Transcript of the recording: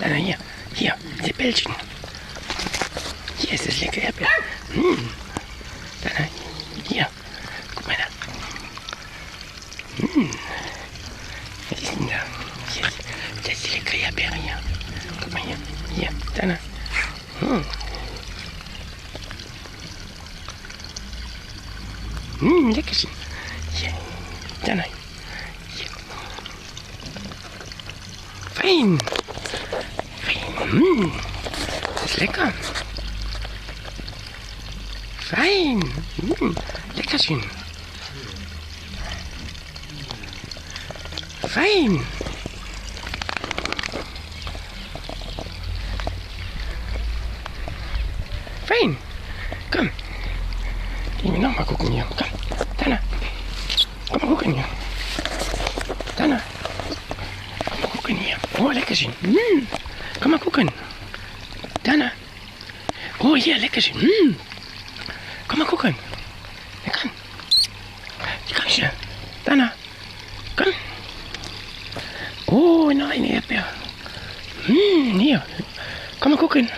Dana, hier, die Bällchen. Hier ist das leckere Erdbeer. Dana, hier, guck mal da. Was ist denn da? Hier ist, das ist die leckere Erdbeere hier. Guck mal hier, Dana. Leckerchen. Hier, Dana. Hier. Fein. Das ist lecker. Fein. Leckerchen. Fein. Fein. Komm. Gehen wir noch mal gucken hier. Komm. Dana. Komm mal gucken hier. Dana. Komm mal gucken hier. Oh, Leckerchen. Komm mal gucken. Dana. Oh, hier, Leckerchen. Komm mal gucken. Ja, komm. Komm schnell. Dana. Komm. Oh, noch eine Erdbeere. Hier. Komm mal gucken.